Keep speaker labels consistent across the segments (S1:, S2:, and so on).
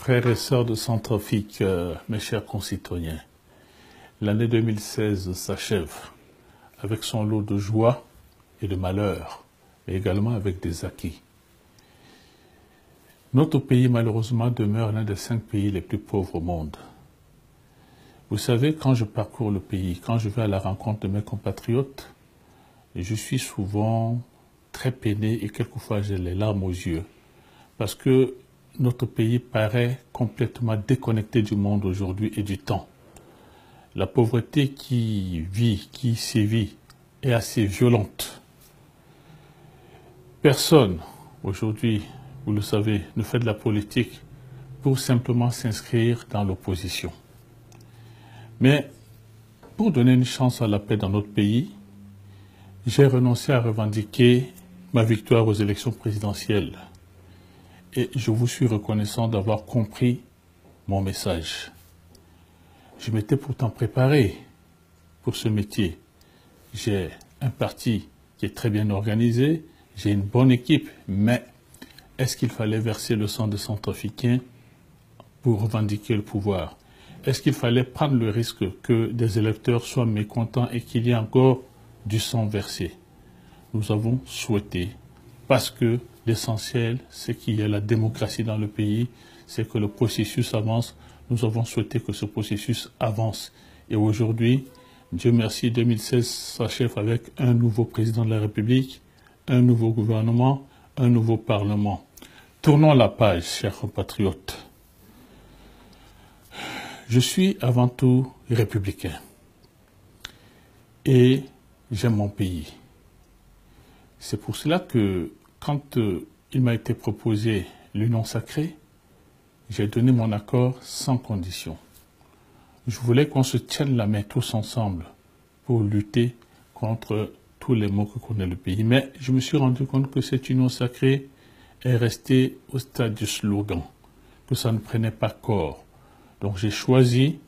S1: Frères et sœurs de Centrafrique, mes chers concitoyens, l'année 2016 s'achève avec son lot de joie et de malheur, mais également avec des acquis. Notre pays, malheureusement, demeure l'un des 5 pays les plus pauvres au monde. Vous savez, quand je parcours le pays, quand je vais à la rencontre de mes compatriotes, je suis souvent très peiné et quelquefois j'ai les larmes aux yeux, parce que notre pays paraît complètement déconnecté du monde aujourd'hui et du temps. La pauvreté qui sévit, est assez violente. Personne, aujourd'hui, vous le savez, ne fait de la politique pour simplement s'inscrire dans l'opposition. Mais pour donner une chance à la paix dans notre pays, j'ai renoncé à revendiquer ma victoire aux élections présidentielles. Et je vous suis reconnaissant d'avoir compris mon message. Je m'étais pourtant préparé pour ce métier. J'ai un parti qui est très bien organisé, j'ai une bonne équipe, mais est-ce qu'il fallait verser le sang des Centrafricains pour revendiquer le pouvoir? Est-ce qu'il fallait prendre le risque que des électeurs soient mécontents et qu'il y ait encore du sang versé? Nous avons souhaité, parce que l'essentiel, c'est qu'il y ait la démocratie dans le pays, c'est que le processus avance. Nous avons souhaité que ce processus avance. Et aujourd'hui, Dieu merci, 2016 s'achève avec un nouveau président de la République, un nouveau gouvernement, un nouveau parlement. Tournons la page, chers compatriotes. Je suis avant tout républicain et j'aime mon pays. C'est pour cela que quand il m'a été proposé l'union sacrée, j'ai donné mon accord sans condition. Je voulais qu'on se tienne la main tous ensemble pour lutter contre tous les maux que connaît le pays. Mais je me suis rendu compte que cette union sacrée est restée au stade du slogan, que ça ne prenait pas corps. Donc j'ai choisi,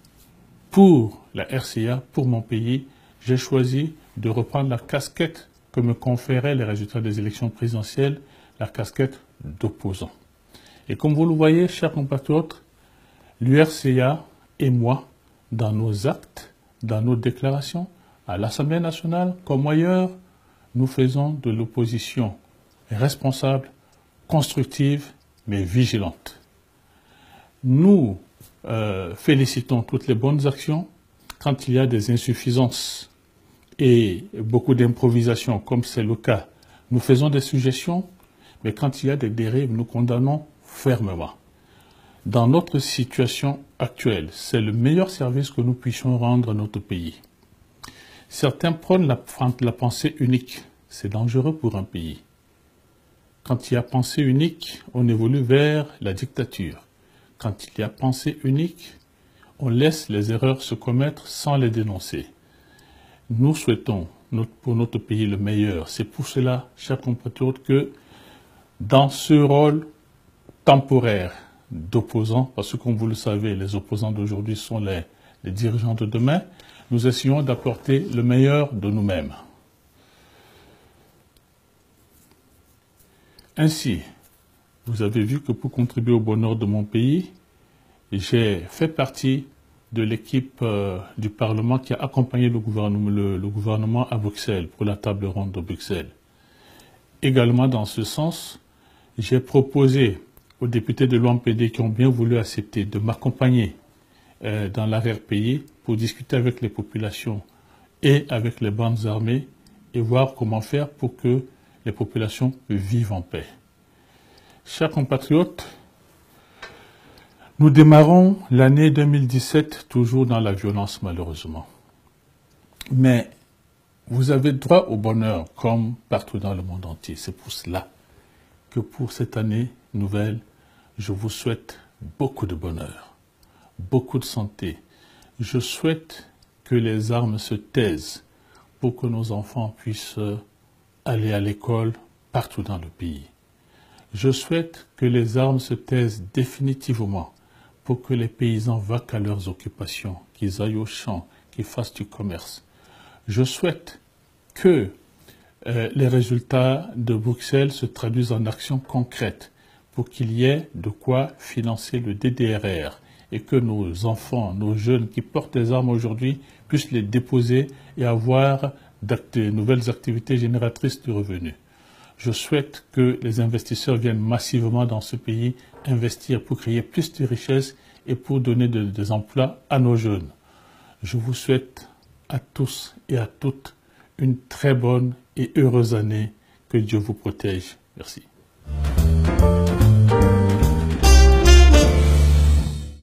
S1: pour la RCA, pour mon pays, j'ai choisi de reprendre la casquette que me conféraient les résultats des élections présidentielles, la casquette d'opposant. Et comme vous le voyez, chers compatriotes, l'URCA et moi, dans nos actes, dans nos déclarations, à l'Assemblée nationale comme ailleurs, nous faisons de l'opposition responsable, constructive, mais vigilante. Nous félicitons toutes les bonnes actions quand il y a des insuffisances et beaucoup d'improvisation, comme c'est le cas. Nous faisons des suggestions, mais quand il y a des dérives, nous condamnons fermement. Dans notre situation actuelle, c'est le meilleur service que nous puissions rendre à notre pays. Certains prônent la pensée unique. C'est dangereux pour un pays. Quand il y a pensée unique, on évolue vers la dictature. Quand il y a pensée unique, on laisse les erreurs se commettre sans les dénoncer. Nous souhaitons pour notre pays le meilleur. C'est pour cela, chers compatriotes, que dans ce rôle temporaire d'opposants, parce que comme vous le savez, les opposants d'aujourd'hui sont les dirigeants de demain, nous essayons d'apporter le meilleur de nous-mêmes. Ainsi, vous avez vu que pour contribuer au bonheur de mon pays, j'ai fait partie de l'équipe du Parlement qui a accompagné le gouvernement à Bruxelles, pour la table ronde de Bruxelles. Également dans ce sens, j'ai proposé aux députés de l'UMPD qui ont bien voulu accepter de m'accompagner dans l'arrière-pays pour discuter avec les populations et avec les bandes armées et voir comment faire pour que les populations vivent en paix. Chers compatriotes, nous démarrons l'année 2017 toujours dans la violence malheureusement. Mais vous avez droit au bonheur comme partout dans le monde entier. C'est pour cela que pour cette année nouvelle, je vous souhaite beaucoup de bonheur, beaucoup de santé. Je souhaite que les armes se taisent pour que nos enfants puissent aller à l'école partout dans le pays. Je souhaite que les armes se taisent définitivement pour que les paysans vaquent à leurs occupations, qu'ils aillent au champ, qu'ils fassent du commerce. Je souhaite que les résultats de Bruxelles se traduisent en actions concrètes pour qu'il y ait de quoi financer le DDRR et que nos enfants, nos jeunes qui portent les armes aujourd'hui puissent les déposer et avoir de nouvelles activités génératrices de revenus. Je souhaite que les investisseurs viennent massivement dans ce pays investir pour créer plus de richesses et pour donner des emplois à nos jeunes. Je vous souhaite à tous et à toutes une très bonne et heureuse année. Que Dieu vous protège. Merci.